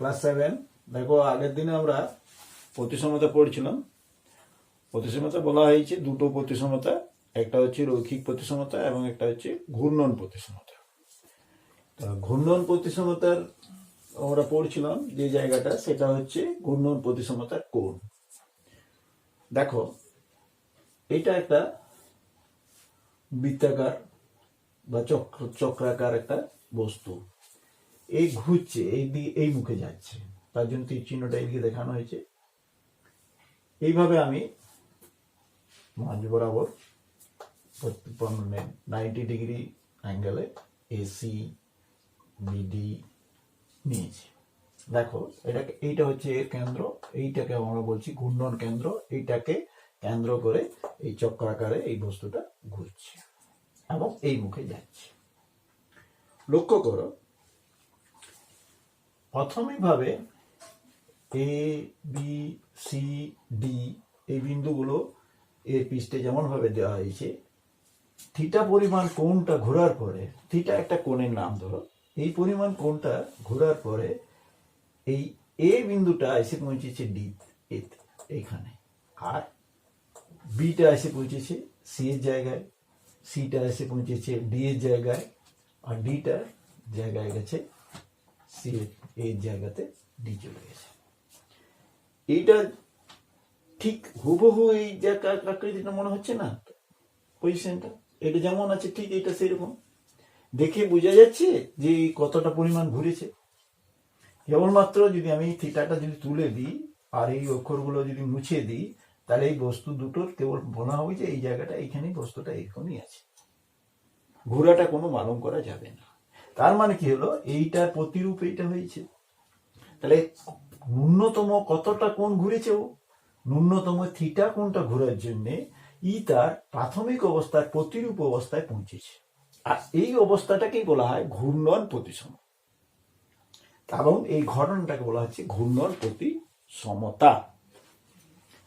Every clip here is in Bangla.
ক্লাস 7। দেখো আগের দিনে আমরা প্রতিসমতা পড়ছিলাম। প্রতিসমতা বলা হয়েছে দুটো প্রতিসমতা, একটা হচ্ছে রৈখিক প্রতিসমতা এবং একটা হচ্ছে ঘূর্ণন প্রতিসমতা। তা ঘূর্ণন প্রতিসমতার আমরা পড়ছিলাম যে জায়গাটা, সেটা হচ্ছে ঘূর্ণন প্রতিসমতার কোণ। দেখো এটা একটা বৃত্তাকার বা চক্রাকার একটা বস্তু, এই ঘুরছে, এই মুখে যাচ্ছে, তার জন্য তীর চিহ্নটা এইদিকে দেখানো হয়েছে। এইভাবে আমি মাঝ বরাবর 90 ডিগ্রি অ্যাঙ্গেলে এসি বিডি নিয়েছি। দেখো এইটা হচ্ছে এর কেন্দ্র, এইটাকে আমরা বলছি ঘূর্ণন কেন্দ্র। এইটাকে কেন্দ্র করে এই চক্রাকারে এই বস্তুটা ঘুরছে এবং এই মুখে যাচ্ছে। লক্ষ্য করো, প্রথমে ভাবে এ বি সি ডি এই বিন্দুগুলো এর পৃষ্ঠে যেমন ভাবে দেওয়া হয়েছে, থিটা পরিমাণ কোণটা ঘোরার পরে, থিটা একটা কোণের নাম ধরো, এই পরিমাণ কোণটা ঘোরার পরে এই এ বিন্দুটা এসে পৌঁছেছে ডি এইখানে, আর বিটা এসে পৌঁছেছে সি এর জায়গায়, সিটা এসে পৌঁছেছে ডি এর জায়গায়, আর ডিটা জায়গায় গেছে সি এর জায়গাতে ডি চলে গেছে। এইটা ঠিক হুবহু এই জায়গার আকৃতিটা মনে হচ্ছে না, পজিশনটা এটা যেমন আছে ঠিক এটা সেরকম। দেখে বোঝা যাচ্ছে যে কতটা পরিমাণ ঘুরেছে। কেবলমাত্র যদি আমি থিটাটা যদি তুলে দিই আর এই অক্ষরগুলো যদি মুছে দিই, তাহলে এই বস্তু দুটোর কেবল বলা হবে যে এই জায়গাটা এইখানেই, বস্তুটা এইরকমই আছে, ঘোরাটা কোনো মালুম করা যাবে না। তার মানে কি হলো, এইটার প্রতিরূপ এইটা হয়েছে। তাহলে ন্যূনতম কতটা কোণ ঘুরেছে ও, ন্যূনতম থিটা কোণটা ঘোরার জন্য তার প্রাথমিক অবস্থার প্রতিরূপ অবস্থায় পৌঁছেছে, আর এই অবস্থাটাকেই বলা হয় ঘূর্ণন প্রতিসম, এবং এই ঘটনাটাকে বলা হচ্ছে ঘূর্ণন প্রতিসমতা।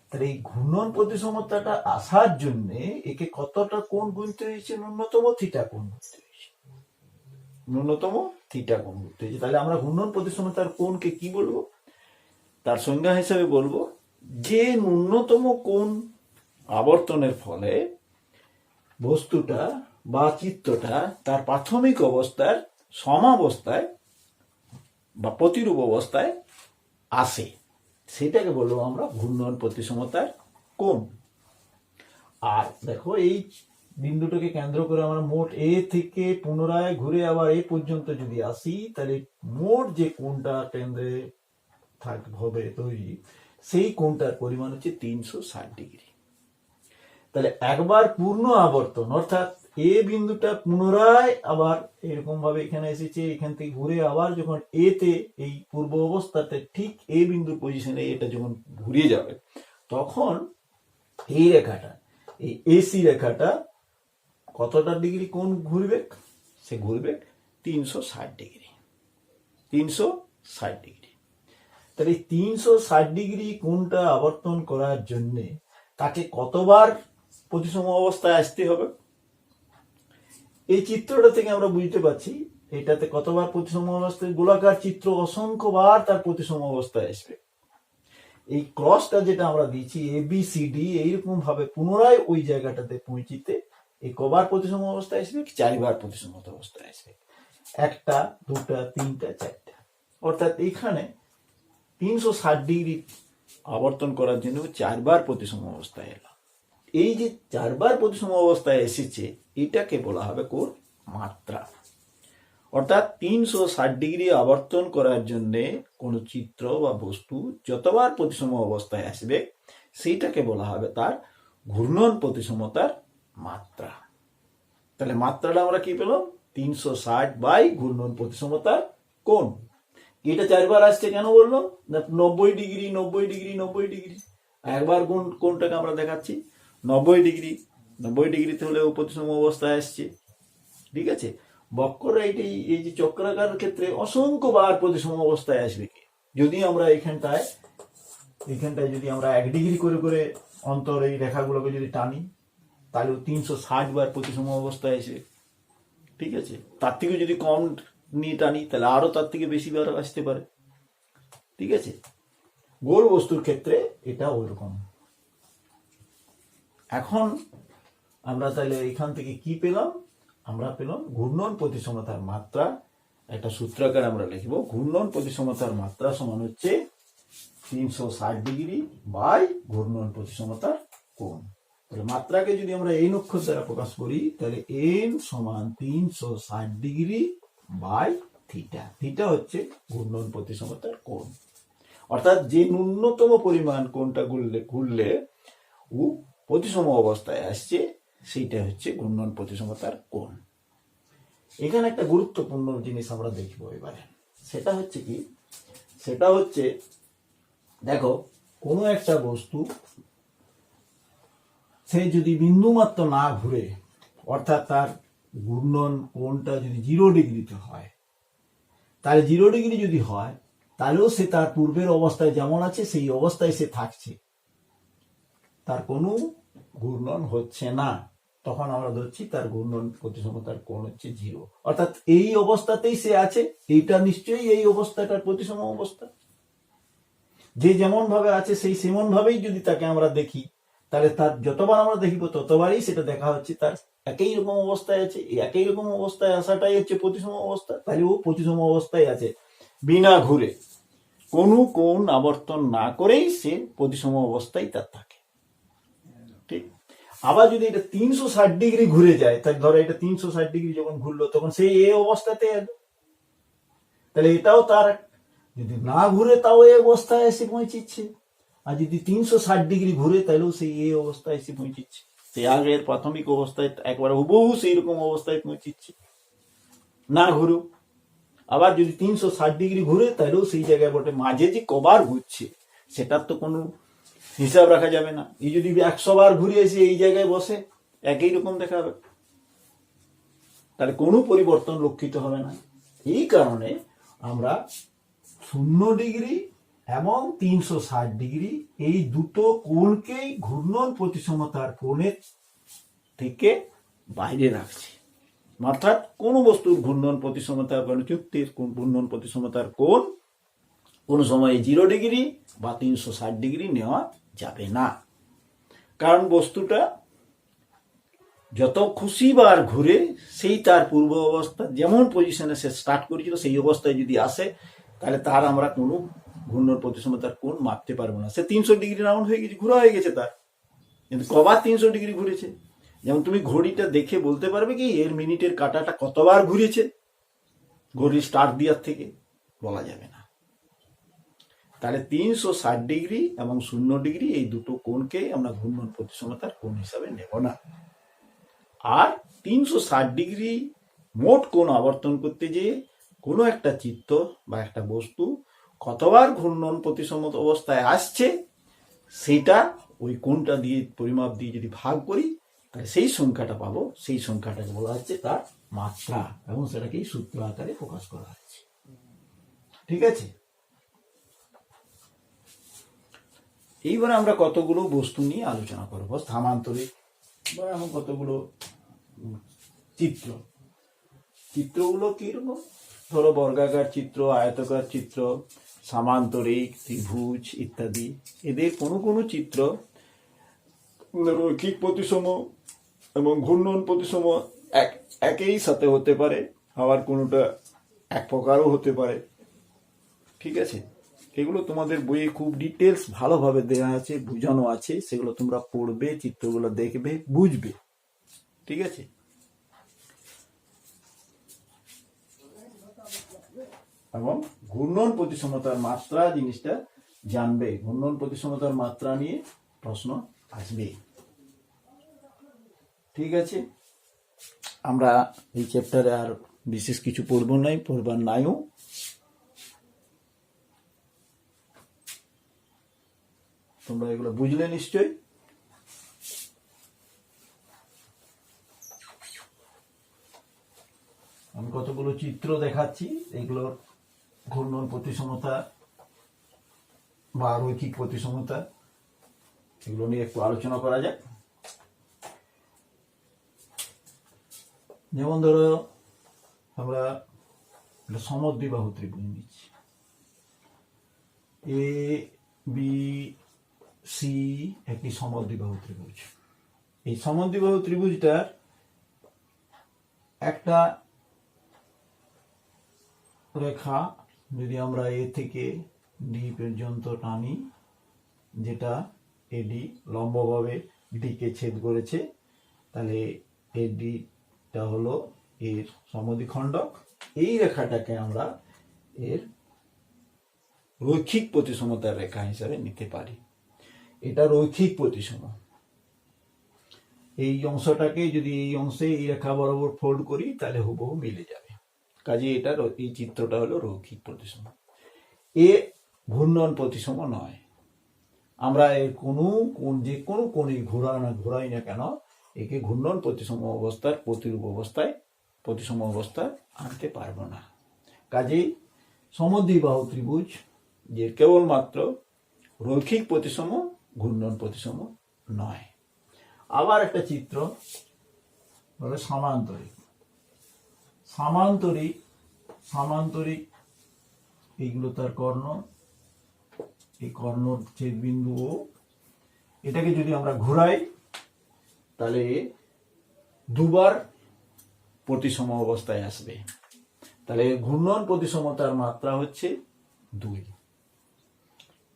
তাহলে এই ঘূর্ণন প্রতিসমতাটা আসার জন্য একে কতটা কোণ গুনতে হয়েছে, ন্যূনতম থিটা কোণ গুনতে হয়েছে, ন্যূনতম থিটা কোণ গুনতে হয়েছে। তাহলে আমরা ঘূর্ণন প্রতিসমতার কোণকে কি বলবো, তার সংজ্ঞা হিসেবে বলবো যে ন্যূনতম কোণ আবর্তনের ফলে বস্তুটা বা চিত্রটা তার প্রাথমিক অবস্থার সমাবস্থায় বা প্রতিরূপ অবস্থায় আসে, সেটাকে বলবো আমরা ঘূর্ণন প্রতিসমতার কোণ। আর দেখো এই বিন্দুটাকে কেন্দ্র করে আমরা মোট এ থেকে পুনরায় ঘুরে আবার এ পর্যন্ত যদি আসি, তাহলে মোট যে কোণটা কেন্দ্রে হবে তৈরি, সেই কোণটার পরিমাণ হচ্ছে 360 ডিগ্রি। তাহলে একবার পূর্ণ আবর্তন, অর্থাৎ এ বিন্দুটা পুনরায় আবার এরকম ভাবে এখানে এসেছে, এখান থেকে ঘুরে আবার যখন এ তে এই পূর্ব অবস্থাতে ঠিক এ বিন্দুর পজিশনে এটা যখন ঘুরিয়ে যাবে, তখন এই রেখাটা, এই এসি রেখাটা কতটা ডিগ্রি কোণ ঘুরবে, সে ঘুরবে 360 ডিগ্রি, 360 ডিগ্রি। তাহলে 360 ডিগ্রি কোণটা আবর্তন করার জন্য তাকে কতবার প্রতিসম অবস্থায় আসতে হবে, এই চিত্রটা থেকে আমরা বুঝতে পারছি এটাতে কতবার প্রতিসম অবস্থায়, গোলাকার চিত্র অসংখ্যবার তার প্রতিসম অবস্থায় আসবে। এই ক্রসটা যেটা আমরা দিচ্ছি ABCD, এইরকম ভাবে পুনরায় ওই জায়গাটাতে পৌঁছিতে এই কবার প্রতিসম অবস্থায় আসবে, 4বার প্রতিসম অবস্থায় আসবে, 1টা 2টা 3টা 4টা, অর্থাৎ এইখানে 360 ডিগ্রি আবর্তন করার জন্য 4বার প্রতিসম অবস্থায় এলো। এই যে 4বার প্রতিসম অবস্থায় এসেছে, এটাকে বলা হবে কোণ মাত্রা। অর্থাৎ 360 ডিগ্রি আবর্তন করার জন্য কোন চিত্র বা বস্তু যতবার প্রতিসম অবস্থায় আসবে, সেইটাকে বলা হবে তার ঘূর্ণন প্রতিসমতার মাত্রা। তাহলে মাত্রাটা আমরা কি পেলাম, 360 বাই ঘূর্ণন প্রতিসমতার কোণ। এটা 4বার আসছে কেন বললাম, 90 ডিগ্রি 90 ডিগ্রি 90 ডিগ্রি। একবার কোণটাকে আমরা দেখাচ্ছি 90 ডিগ্রি, 90 ডিগ্রিতে হলে প্রতিসম অবস্থায় আসছে, ঠিক আছে। বক্ররা এই যে চক্রাকার ক্ষেত্রে অসংখ্যবার প্রতিসম অবস্থায় আসবে। যদি আমরা এইখানটায় যদি আমরা 1 ডিগ্রি করে করে অন্তর এই রেখাগুলোকে যদি টানি, তাহলে 360 বার প্রতিসম অবস্থায় আসবে, ঠিক আছে। তার থেকে যদি কম নিয়ে টানি, তাহলে আরো তার থেকে বেশি বার আসতে পারে। ঠিক আছে, গোল বস্তুর ক্ষেত্রে এটা ওইরকম। এখন আমরা তাহলে এখান থেকে কি পেলাম? আমরা পেলাম ঘূর্ণন প্রতিসমতার মাত্রা। একটা সূত্রাকার আমরা লিখব, ঘূর্ণন প্রতিসমতার মাত্রা সমান হচ্ছে 360 ডিগ্রি বাই ঘূর্ণন প্রতিসমতার কোণ। তাহলে মাত্রাকে যদি আমরা এই অক্ষর দ্বারা প্রকাশ করি তাহলে এন সমান 360 ডিগ্রি বাই থিটা। থিটা হচ্ছে ঘূর্ণন প্রতিসমতার কোণ, অর্থাৎ যে ন্যূনতম পরিমাণ কোণটা ঘুরলে ও প্রতিসম অবস্থায় আসছে সেইটা হচ্ছে ঘূর্ণন প্রতিসমতার কোণ। এখানে একটা গুরুত্বপূর্ণ জিনিস আমরা দেখব এবারে, সেটা হচ্ছে কি? সেটা হচ্ছে দেখো, কোনো একটা বস্তু সে যদি বিন্দুমাত্র না ঘুরে, অর্থাৎ তার ঘূর্ণন কোণটা যদি 0 ডিগ্রিতে হয়, তাহলে 0 ডিগ্রি যদি হয় তাহলেও সে তার পূর্বের অবস্থায় যেমন আছে সেই অবস্থায় সে থাকছে, তার কোনো ঘূর্ণন হচ্ছে না। তখন আমরা ধরছি তার ঘূর্ণন প্রতিসমতার কোণ হচ্ছে 0, অর্থাৎ এই অবস্থাতেই সে আছে। এইটা নিশ্চয়ই এই অবস্থাটার প্রতিসম অবস্থা। যে যেমন ভাবে আছে সেই সেমন ভাবেই যদি তাকে আমরা দেখি, তাহলে তার যতবার আমরা দেখিব ততবারই সেটা দেখা হচ্ছে তার একই রকম অবস্থায় আছে। এই একই রকম অবস্থায় আসাটাই হচ্ছে প্রতিসম অবস্থা। তাহলে ও প্রতিসম অবস্থায় আছে, বিনা ঘুরে কোনো কোণ আবর্তন না করেই সে প্রতিসম অবস্থায় তার থাকে। ঠিক। আবার যদি এটা 360 ডিগ্রি ঘুরে যায়, তাহলে ধরো এটা 360 ডিগ্রি যখন ঘুরলো তখন সেই এই অবস্থাতে এলো, তাহলে এটাও তার, যদি না ঘুরে তাও এই অবস্থায় এসে পৌঁছিচ্ছে। আর যদি 360 ডিগ্রি ঘুরে তাহলেও সেই এই অবস্থায় এসে পৌঁছিচ্ছে, সেই আগের প্রাথমিক অবস্থায় একবার হুবহু সেই রকম অবস্থায় পৌঁছিচ্ছে, না ঘুরেও। আবার যদি 360 ডিগ্রি ঘুরে তাহলেও সেই জায়গায় বটে। মাঝে যে কবার ঘুরছে সেটার তো কোনো হিসাব রাখা যাবে না। এই যদি 100 বার ঘুরে এসে এই জায়গায় বসে একই রকম দেখাবে, তাহলে কোনো পরিবর্তন লক্ষিত হবে না। এই কারণে আমরা 0 ডিগ্রি এবং 360 ডিগ্রি এই দুটো কোণকেই ঘূর্ণন প্রতিসমতার কোণের থেকে বাইরে রাখছি। অর্থাৎ কোন বস্তুর ঘূর্ণন প্রতিসমতার কোণ, চুক্তির ঘূর্ণন প্রতিসমতার কোণ কোন সময় 0 ডিগ্রি বা 360 ডিগ্রি নেওয়া যাবে না। কারণ বস্তুটা যত খুশি বার ঘুরে সেই তার পূর্ব অবস্থা যেমন পজিশনে সে স্টার্ট করেছিল সেই অবস্থায় যদি আসে, তাহলে তার আমরা কোনো ঘূর্ণন প্রতিসমতার কোণ মাপতে পারবো না। সে 300 ডিগ্রি রাউন্ড হয়ে গেছে, ঘোরা হয়ে গেছে তার, কিন্তু কবার 300 ডিগ্রি ঘুরেছে? যেমন তুমি ঘড়িটা দেখে বলতে পারবে কি এর মিনিটের কাঁটাটা কতবার ঘুরেছে? ঘড়ি স্টার্ট দেওয়ার থেকে বলা যাবে না। তাহলে 360 ডিগ্রি এবং 0 ডিগ্রি এই দুটো কোণকে আমরা ঘূর্ণন প্রতিসমতার কোণ হিসাবে নেব না। আর 360 ডিগ্রি মোট কোণ আবর্তন করতে যেয়ে কোনো একটা চিত্র বা একটা বস্তু কতবার ঘূর্ণন প্রতিসম অবস্থায় আসছে সেটা ওই কোণটা দিয়ে পরিমাপ দিয়ে যদি ভাগ করি তাহলে সেই সংখ্যাটা পাবো। সেই সংখ্যাটাকে বলা হচ্ছে তার মাত্রা, এবং সেটাকেই সূত্র আকারে প্রকাশ করা হচ্ছে। ঠিক আছে, এইবারে আমরা কতগুলো বস্তু নিয়ে আলোচনা করবো, স্থানান্তরিক বা এমন কতগুলো চিত্র। চিত্রগুলো কিরকম? ধরো বর্গাকার চিত্র, আয়তকার চিত্র, সামান্তরিক, ত্রিভুজ ইত্যাদি। এদের কোনো কোনো চিত্র রৈখিক প্রতিসম এবং ঘূর্ণন প্রতিসম একই সাথে হতে পারে, আবার কোনোটা এক প্রকারও হতে পারে। ঠিক আছে, এগুলো তোমাদের বইয়ে খুব ডিটেলস ভালোভাবে দেওয়া আছে, বোঝানো আছে। সেগুলো তোমরা পড়বে, চিত্রগুলো দেখবে, বুঝবে। ঠিক আছে, এবং ঘূর্ণন প্রতিসমতার মাত্রা জিনিসটা জানবে। ঘূর্ণন প্রতিসমতার মাত্রা নিয়ে প্রশ্ন আসবে। ঠিক আছে, আমরা এই চ্যাপ্টারে আর বিশেষ কিছু পড়বো নাই, পড়বার নাইও। তোমরা এগুলো বুঝলে নিশ্চয়। আমি কতগুলো চিত্র দেখাচ্ছি, এগুলোর ঘূর্ণন প্রতিসমতা বা রৈখিক প্রতিসমতা এগুলো নিয়ে একটু আলোচনা করা যাক। যেমন ধরো আমরা একটা সমদ্বিবাহু ত্রিভুজ নিচ্ছি। এ বি সি একটি সমদ্বিবাহু ত্রিভুজ। এই সমদ্বিবাহু ত্রিভুজটার একটা রেখা যদি আমরা এ থেকে ডি পর্যন্ত টানি, যেটা এডি লম্বভাবে ডিকে ছেদ করেছে, তাহলে এডিটা হলো এর সমদ্বিখণ্ডক। এই রেখাটাকে আমরা এর রৈখিক প্রতিসমতার রেখা হিসাবে নিতে পারি। এটা রৈখিক প্রতিসম। এই অংশটাকে যদি এই অংশে এই রেখা বরাবর ফোল্ড করি তাহলে হুবহু মিলে যাবে। কাজে এটা এই চিত্রটা হলো রৈখিক প্রতিসম। এ ঘূর্ণন প্রতিসম নয়। আমরা এর যে কোনো কোণে ঘোরাই না কেন, একে ঘূর্ণন প্রতিসম অবস্থার প্রতিরূপ অবস্থায় প্রতিসম অবস্থায় আনতে পারবো না। কাজেই সমদ্বিবাহু ত্রিভুজ যে কেবলমাত্র রৈখিক প্রতিসম, ঘূর্ণন প্রতিসম নয়। আবার একটা চিত্র হলো সামান্তরিক। সামান্তরিক এইগুলো তার কর্ণ, এই কর্ণর ছেদবিন্দু ও। এটাকে যদি আমরা ঘোরাই তাহলে দুবার প্রতিসম অবস্থায় আসবে। তাহলে ঘূর্ণন প্রতিসমতার মাত্রা হচ্ছে 2,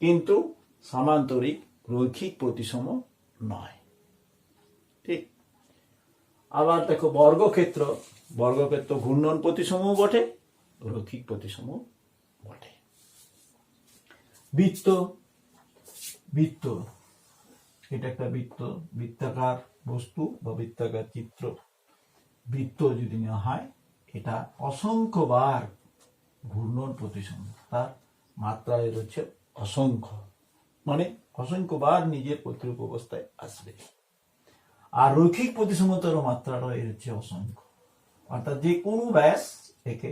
কিন্তু সামান্তরিক রৈখিক প্রতিসম নয়। ঠিক। আবার দেখো বর্গক্ষেত্র ঘূর্ণন প্রতিসম বটে, রৈখিক প্রতিসম বটে। বৃত্ত এটা একটা বৃত্তাকার বস্তু বা বৃত্তাকার চিত্র। বৃত্ত যদি নেওয়া হয়, এটা অসংখ্যবার ঘূর্ণন প্রতিসম, তার মাত্রা এর হচ্ছে অসংখ্য, মানে অসংখ্যবার নিজের প্রতিরূপ অবস্থায় আসবে। আর রৈখিক প্রতিসমতার মাত্রাটা এর হচ্ছে অসংখ্য, অর্থাৎ যে কোনো ব্যাস একে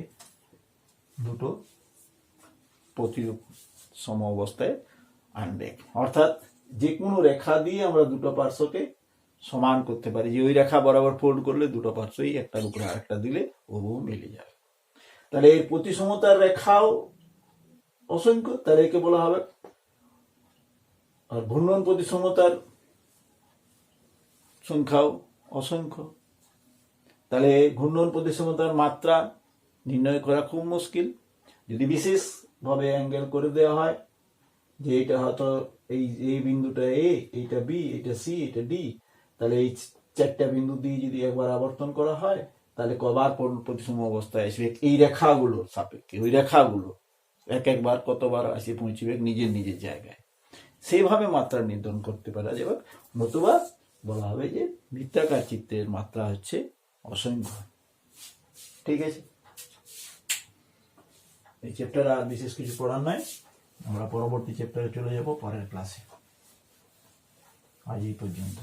দুটো প্রতিরূপ সম অবস্থায় আনবে। অর্থাৎ যে কোনো রেখা দিয়ে আমরা দুটো পার্শ্বকে সমান করতে পারি, যে ওই রেখা বরাবর ফোল্ড করলে দুটো পার্শ্বই একটার উপরে আরেকটা দিলে হুবহু মিলে যাবে। তাহলে এর প্রতিসমতার রেখাও অসংখ্য, তাহলে একে বলা হবে। আর ঘূর্ণন প্রতিসমতার সংখ্যাও অসংখ্য। তাহলে ঘূর্ণন প্রতিসমতার মাত্রা নির্ণয় করা খুব মুশকিল। যদি বিশেষ ভাবে অ্যাঙ্গেল করে দেওয়া হয়, যে এটা হয়তো এই বিন্দুটা এ, এইটা বি, এটা সি, এটা ডি, তাহলে এই 4টা বিন্দু দিয়ে যদি একবার আবর্তন করা হয়, তাহলে কবার প্রতিসম অবস্থায় আসবে এই রেখাগুলোর সাপেক্ষে, ওই রেখাগুলো একবার কতবার আসে পৌঁছবে নিজের জায়গায়। সেইভাবে মাত্রা নির্ধারণ করতে পারা যাবে। নতুবা বলা হবে যে বৃত্তাকার চিত্রের মাত্রা হচ্ছে অসংখ্য। ঠিক আছে, এই চ্যাপ্টার আর বিশেষ কিছু পড়ার নাই। আমরা পরবর্তী চ্যাপ্টারে চলে যাব পরের ক্লাসে। আজ এই পর্যন্ত।